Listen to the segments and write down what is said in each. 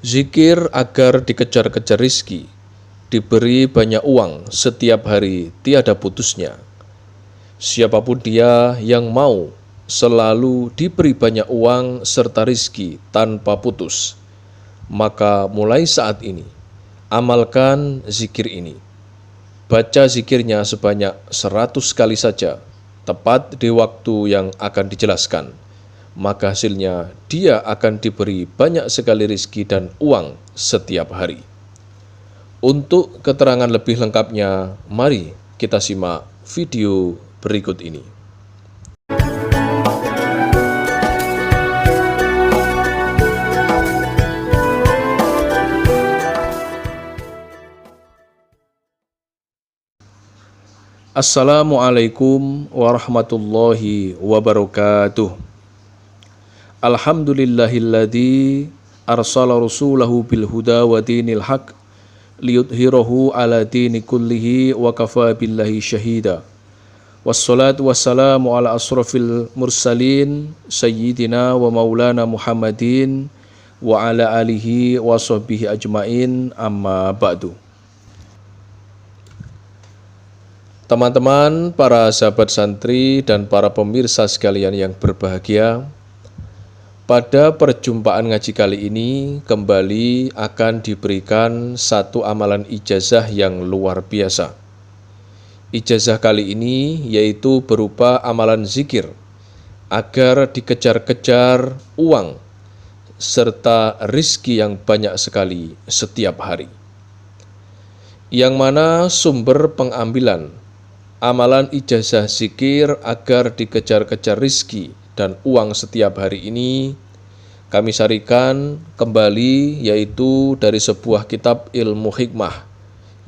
Zikir agar dikejar-kejar rizki, diberi banyak uang setiap hari tiada putusnya. Siapapun dia yang mau selalu diberi banyak uang serta rizki tanpa putus, maka mulai saat ini, amalkan zikir ini. Baca zikirnya sebanyak 100 kali saja, tepat di waktu yang akan dijelaskan. Maka hasilnya dia akan diberi banyak sekali rizki dan uang setiap hari. Untuk keterangan lebih lengkapnya, mari kita simak video berikut ini. Assalamualaikum warahmatullahi wabarakatuh. Alhamdulillahilladzi arsala rasulahu bil huda wa dinil haq liyudhhirahu ala dini kullihi wa kafa billahi syahida. Wassalatu wassalamu ala asrafil mursalin sayyidina wa maulana Muhammadin wa ala alihi wa sahbihi ajmain, amma ba'du. Teman-teman, para sahabat santri dan para pemirsa sekalian yang berbahagia, pada perjumpaan ngaji kali ini kembali akan diberikan satu amalan ijazah yang luar biasa. Ijazah kali ini yaitu berupa amalan zikir agar dikejar-kejar uang serta rizki yang banyak sekali setiap hari. Yang mana sumber pengambilan amalan ijazah zikir agar dikejar-kejar rizki dan uang setiap hari ini kami sarikan kembali, yaitu dari sebuah kitab ilmu hikmah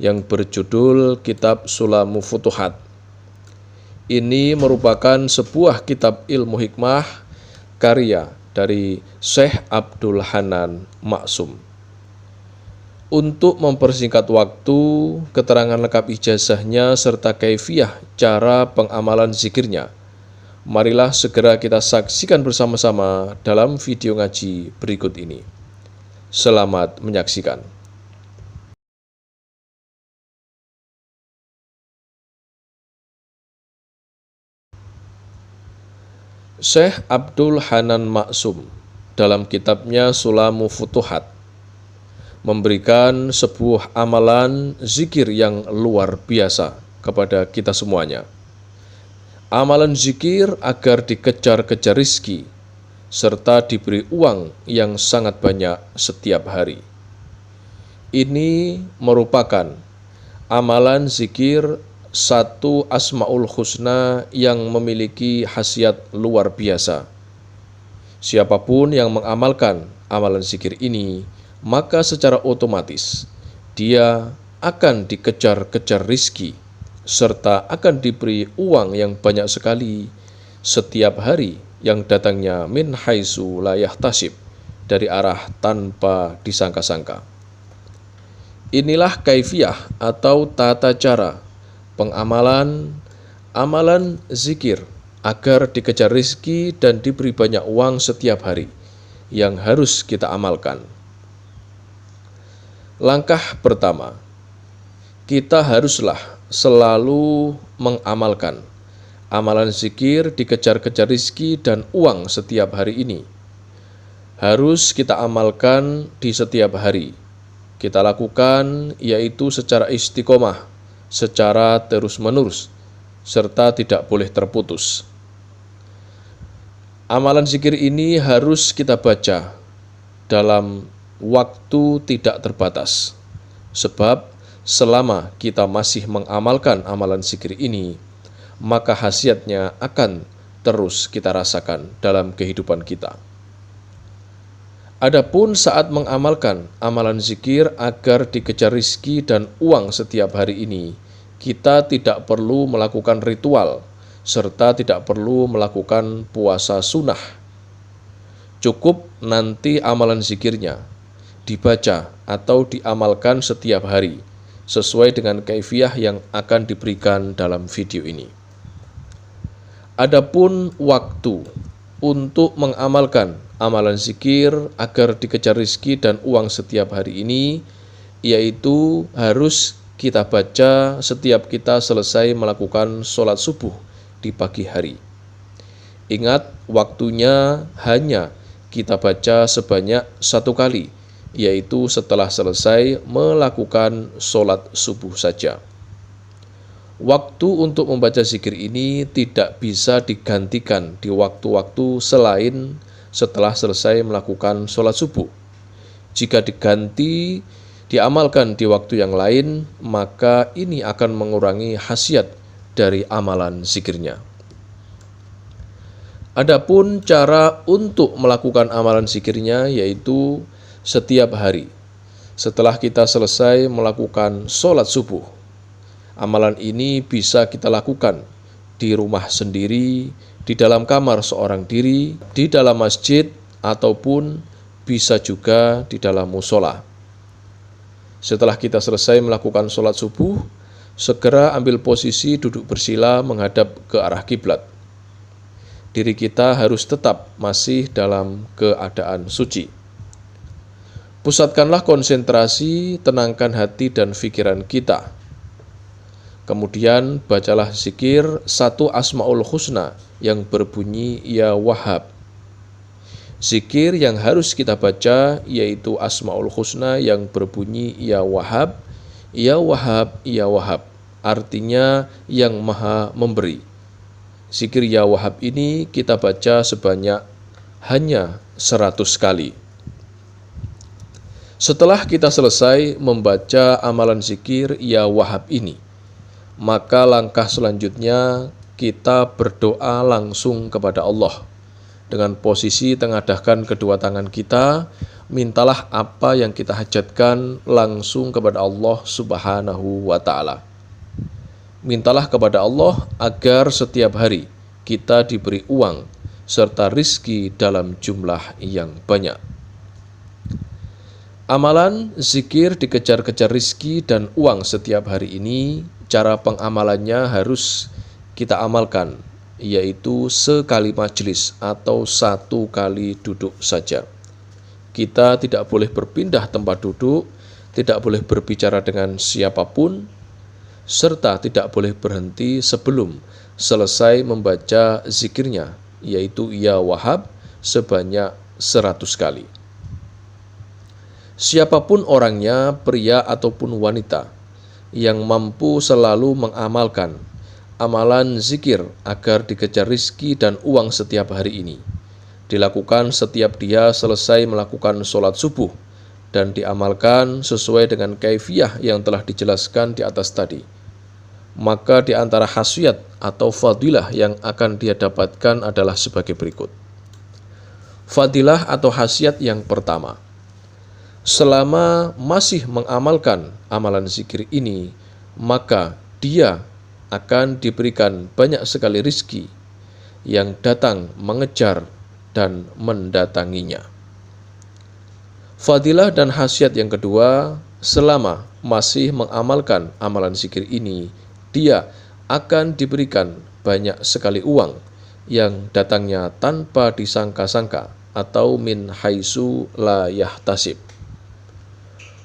yang berjudul Kitab Sulamu Futuhat. Ini merupakan sebuah kitab ilmu hikmah karya dari Syekh Abdul Hanan Maksum. Untuk mempersingkat waktu, keterangan lengkap ijazahnya serta kaifiyah cara pengamalan zikirnya, marilah segera kita saksikan bersama-sama dalam video ngaji berikut ini. Selamat menyaksikan. Syekh Abdul Hanan Maksum dalam kitabnya Sulamu Futuhat memberikan sebuah amalan zikir yang luar biasa kepada kita semuanya. Amalan zikir agar dikejar-kejar rizki serta diberi uang yang sangat banyak setiap hari. Ini merupakan amalan zikir satu Asmaul Husna yang memiliki khasiat luar biasa. Siapapun yang mengamalkan amalan zikir ini, maka secara otomatis dia akan dikejar-kejar rizki serta akan diberi uang yang banyak sekali setiap hari yang datangnya min haitsu la yahtasib, dari arah tanpa disangka-sangka. Inilah kaifiyah atau tata cara pengamalan amalan zikir agar dikejar rizki dan diberi banyak uang setiap hari yang harus kita amalkan. Langkah pertama, kita haruslah selalu mengamalkan amalan zikir dikejar-kejar rizki dan uang setiap hari ini. Harus kita amalkan di setiap hari. Kita lakukan yaitu secara istiqomah, secara terus-menerus, serta tidak boleh terputus. Amalan zikir ini harus kita baca dalam waktu tidak terbatas, sebab selama kita masih mengamalkan amalan zikir ini, maka khasiatnya akan terus kita rasakan dalam kehidupan kita. Adapun saat mengamalkan amalan zikir agar dikejar rizki dan uang setiap hari ini, kita tidak perlu melakukan ritual, serta tidak perlu melakukan puasa sunnah. Cukup nanti amalan zikirnya dibaca atau diamalkan setiap hari sesuai dengan kaifiyah yang akan diberikan dalam video ini. Adapun waktu untuk mengamalkan amalan zikir agar dikejar rizki dan uang setiap hari ini, yaitu harus kita baca setiap kita selesai melakukan sholat subuh di pagi hari. Ingat, waktunya hanya kita baca sebanyak 1 kali, yaitu setelah selesai melakukan sholat subuh saja. Waktu untuk membaca zikir ini tidak bisa digantikan di waktu-waktu selain setelah selesai melakukan sholat subuh. Jika diamalkan di waktu yang lain, maka ini akan mengurangi khasiat dari amalan zikirnya. Adapun cara untuk melakukan amalan zikirnya yaitu setiap hari setelah kita selesai melakukan sholat subuh. Amalan ini bisa kita lakukan di rumah sendiri, di dalam kamar seorang diri, di dalam masjid, ataupun bisa juga di dalam musola. Setelah kita selesai melakukan sholat subuh, segera ambil posisi duduk bersila menghadap ke arah kiblat. Diri kita harus tetap masih dalam keadaan suci. Pusatkanlah konsentrasi, tenangkan hati dan pikiran kita. Kemudian bacalah zikir 1 Asmaul Husna yang berbunyi Ya Wahhab. Zikir yang harus kita baca yaitu Asmaul Husna yang berbunyi Ya Wahhab, Ya Wahhab, Ya Wahhab. Artinya yang maha memberi. Zikir Ya Wahhab ini kita baca sebanyak hanya 100 kali. Setelah kita selesai membaca amalan zikir Ya Wahhab ini, maka langkah selanjutnya kita berdoa langsung kepada Allah. Dengan posisi tengadahkan kedua tangan kita, mintalah apa yang kita hajatkan langsung kepada Allah Subhanahu wa Ta'ala. Mintalah kepada Allah agar setiap hari kita diberi uang serta rizki dalam jumlah yang banyak. Amalan zikir dikejar-kejar rizki dan uang setiap hari ini, cara pengamalannya harus kita amalkan, yaitu sekali majelis atau 1 kali duduk saja. Kita tidak boleh berpindah tempat duduk, tidak boleh berbicara dengan siapapun, serta tidak boleh berhenti sebelum selesai membaca zikirnya, yaitu Ya Wahhab sebanyak 100 kali. Siapapun orangnya, pria ataupun wanita, yang mampu selalu mengamalkan amalan zikir agar dikejar rizki dan uang setiap hari ini, dilakukan setiap dia selesai melakukan sholat subuh dan diamalkan sesuai dengan kaifiyah yang telah dijelaskan di atas tadi, maka di antara khasiat atau fadilah yang akan dia dapatkan adalah sebagai berikut. Fadilah atau khasiat yang pertama, selama masih mengamalkan amalan zikir ini, maka dia akan diberikan banyak sekali rizki yang datang mengejar dan mendatanginya. Fadilah dan khasiat yang kedua, selama masih mengamalkan amalan zikir ini, dia akan diberikan banyak sekali uang yang datangnya tanpa disangka-sangka atau min haitsu la yahtasib.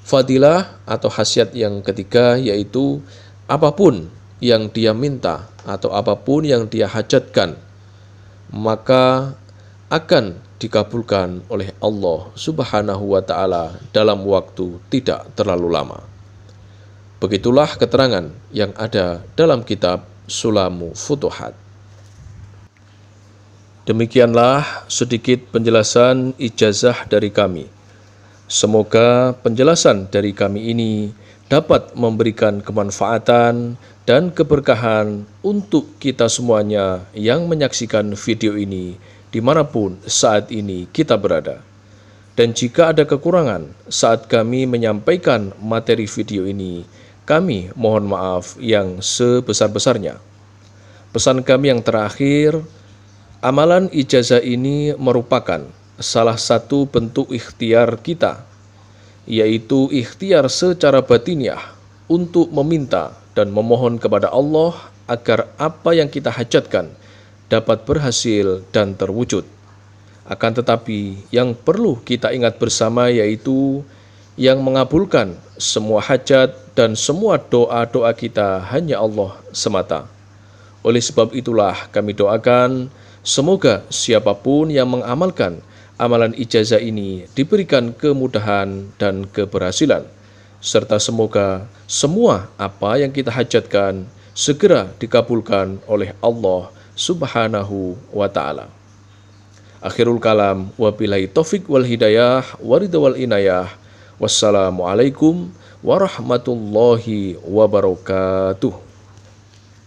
Fadilah atau khasiat yang ketiga yaitu apapun yang dia minta atau apapun yang dia hajatkan, maka akan dikabulkan oleh Allah Subhanahu wa Ta'ala dalam waktu tidak terlalu lama. Begitulah keterangan yang ada dalam kitab Sulamu Futuhat. Demikianlah sedikit penjelasan ijazah dari kami. Semoga penjelasan dari kami ini dapat memberikan kemanfaatan dan keberkahan untuk kita semuanya yang menyaksikan video ini dimanapun saat ini kita berada. Dan jika ada kekurangan saat kami menyampaikan materi video ini, kami mohon maaf yang sebesar-besarnya. Pesan kami yang terakhir, amalan ijazah ini merupakan salah satu bentuk ikhtiar kita, yaitu ikhtiar secara batiniah untuk meminta dan memohon kepada Allah agar apa yang kita hajatkan dapat berhasil dan terwujud. Akan tetapi yang perlu kita ingat bersama yaitu yang mengabulkan semua hajat dan semua doa-doa kita hanya Allah semata. Oleh sebab itulah kami doakan semoga siapapun yang mengamalkan amalan ijazah ini diberikan kemudahan dan keberhasilan, serta semoga semua apa yang kita hajatkan segera dikabulkan oleh Allah Subhanahu wa Ta'ala. Akhirul kalam, wabillahi taufik wal hidayah, waridha wal inayah. Wassalamualaikum warahmatullahi wabarakatuh.